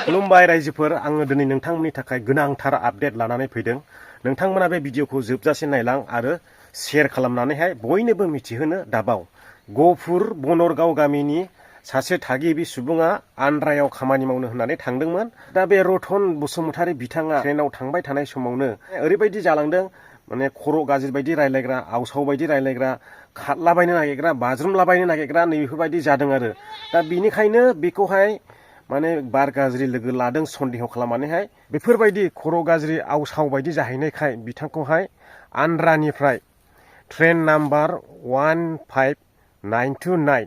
खुलुमबाय रायजोफोर आङो दिनै नोंथांमोननि थाखाय गोनांथार आपडेट लानानै फैदों। नोंथांमोना बे भिडिअखौ जोबजासिम नायलां आरो शेयार खालामनानैहाय बयनोबो मिथिहोनो दाबाव। गहपुर बनरगाव गामिनि सासे थागिबि सुबुङा आन्ध्रायाव खामानि मावनो होननानै थांदोंमोन। दा बे रतन बसुमतारी बिथाङा ट्रेनाव थांबाय थानाय समावनो ओरैबायदि जालांदों, माने खर' गाज्रि बायदि रायलायग्रा, आवसाव बायदि रायलायग्रा, खारलाबायनो नागिरग्रा, बाज्रुमलाबायनो नागिरग्रा नैबेफोरबायदि जादों आरो। दा बिनिखायनो बेखौहाय माने बार गाज्रि लोगो लादों सन्देह खालामनानैहाय बेफोरबायदि खर' गाज्रि आवसाव बायदि जाहैनायखाय बिथांखौहाय आन्ध्रानिफ्राय ट्रेन नाम्बार 15929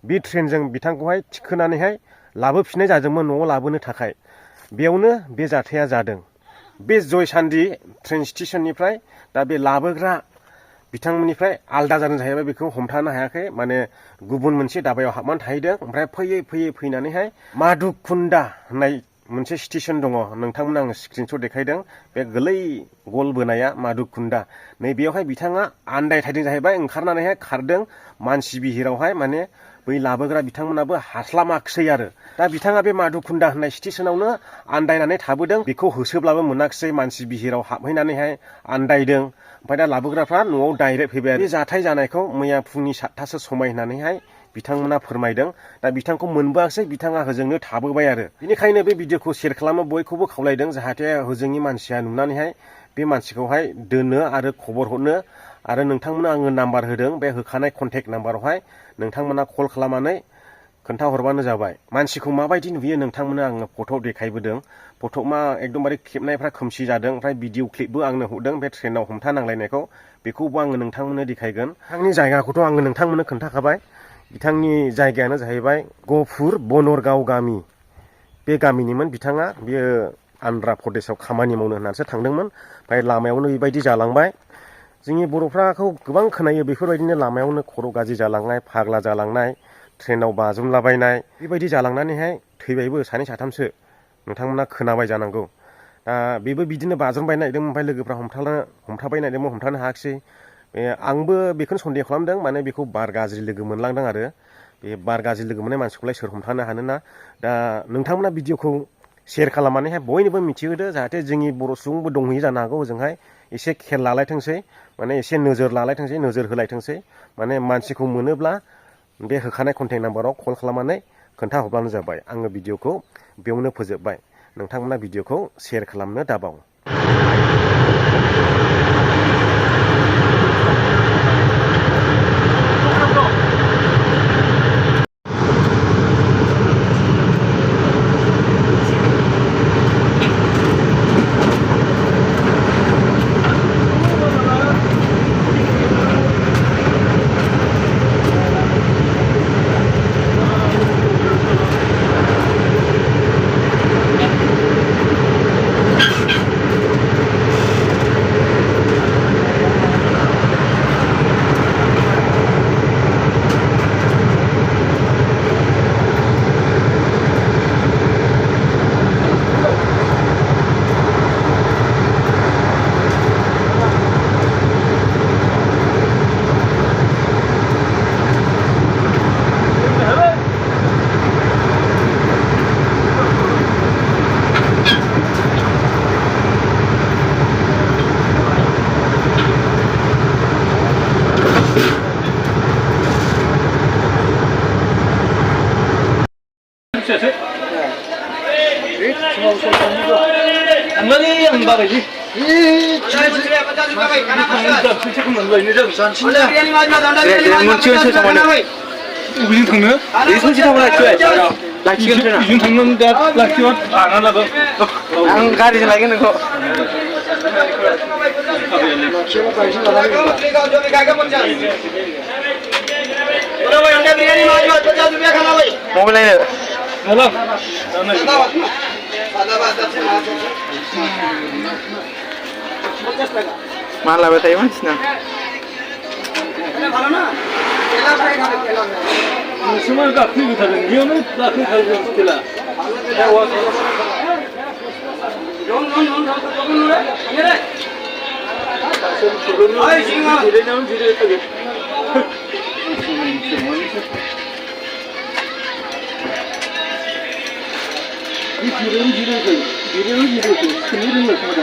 बे ट्रेनजों बिथांखौहाय थिखोनानैहाय लाबोफिननाय जादोंमोन न'आव लाबोनो थाखाय। बेयावनो बे जाथाया जादों। बे जयसान्दी ट्रेन स्टेशननिफ्राय दा बे लाबोग्रा बिथांमोननिफ्राय आलदा जादों जाहैबाय। बेखौ हमथानो हायाखै, माने गुबुन मोनसे दाबायाव हाबनानै थाहैदों। ओमफ्राय फैयै फैयै फैनानैहाय माधुकुन्दा होननाय मोनसे स्टेशन दङ, नोंथांमोन आं स्क्रिनशट देखायदों। बे गोलै गल बोनाया माधुकुन्दा, नैबेयावहाय बिथाङा आन्दायथायदों जाहैबाय। ओंखारनानैहाय खारदों मानसि बिहिरावहाय, माने बै लाबोग्रा बिथांमोनाबो हास्लामाखिसै आरो। दा बिथाङा बे माधुकुन्दा होननाय स्टेशनावनो आन्दायनानै थाबोदों। बेखौ होसोब्लाबो मोनाखिसै, मानसि बिहिराव हाबहैनानैहाय आन्दायदों। ओमफ्राय दा लाबोग्राफ्रा न'आव डाइरेक्ट फैबाय आरो। बे जाथाय जानायखौ मैया फुंनि 7थासो समाय होननानैहाय बिथांमोना फोरमायदों। दा बिथांखौ मोनबोआसै, बिथाङा होजोंनो थाबोबाय आरो। बेनिखायनो बे भिडिअखौ शेयार खालामनो बयखौबो खावलायदों, जाहाथे होजोंनि मानसिया नुनानैहाय बे मानसिखौहाय दोनो आरो खबर हरनो। आरो नोंथांमोना आङो नाम्बार होदों, बे होखानाय कन्टेक्ट नाम्बारावहाय नोंथांमोना कल खालामनानै खोन्थाहरबानो जाबाय। मानसिखौ माबायदि नुयो नोंथांमोना आङो फट' देखायबोदों। फट'मा एकदमबारे खेबनायफ्रा खोमसि जादों। ओमफ्राय भिडिअ क्लिपबो आंनो हरदों, बे ट्रेनाव हमथानांलायनायखौ। बेखौबो आङो नोंथांमोननो देखायगोन। बिथांनि जायगाखौथ' आङो नोंथांमोननो खोन्थाखाबाय। बिथांनि जायगायानो जाहैबाय गहपुर बनरगाव गामि। बे गामिनिमोन बिथाङा। बियो आन्ध्रा प्रदेशआव खामानि मावनो होननानैसो थांदोंमोन। ओमफ्राय लामायावनो बेबायदि जालांबाय। जोंनि बर'फ्राखौ गोबां खोनायो बेफोरबायदिनो लामायावनो खर' गाज्रि जालांनाय, फाग्ला जालांनाय, ट्रेनाव बाज्रुमलाबायनाय, बेबायदि जालांनानैहाय थैबायबो सानै साथामसो, नोंथांमोना खोनाबाय जानांगौ। दा बेबो बिदिनो बाज्रुमबाय नागिरदोंमोन, ओमफ्राय लोगोफ्रा हमथाबाय नागिरदोंमोन, हमथानो हायाखिसै। आंबो बेखौनो सन्देह खालामदों, माने बेखौ बार गाज्रि लोगो मोनलांदों आरो। बे बार गाज्रि लोगो मोननाय मानसिखौलाय सोर हमथानो हानोना। दा नोंथांमोना भिडिअखौ शेयार खालामनानैहाय बयनोबो मिथिहोदो, जाहाथे जोंनि बर' सुबुंबो दंहैयो जानो हागौ ओजोंहाय। एसे खेल लालायथोंसै, माने एसे नोजोर लालायथोंसै, नोजोर होलायथोंसै। माने मानसिखौ मोनोब्ला बे होखानाय कन्टेक्ट नाम्बाराव कल खालामनानै खोन्थाहरब्लानो जाबाय। आङो भिडिअखौ बेयावनो फोजोबबाय। नोंथांमोना भिडिअखौ शेयार खालामनो दाबाव। गारिजों लायगोन नोंखौ। मबाइल नायनो मा लाबाय थायो मानसिना। नोंसोर गाखोहैथारदों, बेयावनो गाखोहैथारदों खेला। 지르는 스크린을 보다.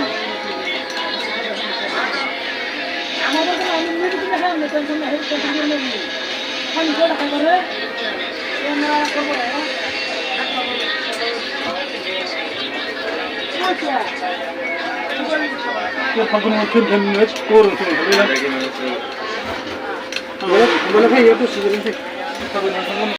방금 어떤 때문에 고른 소리를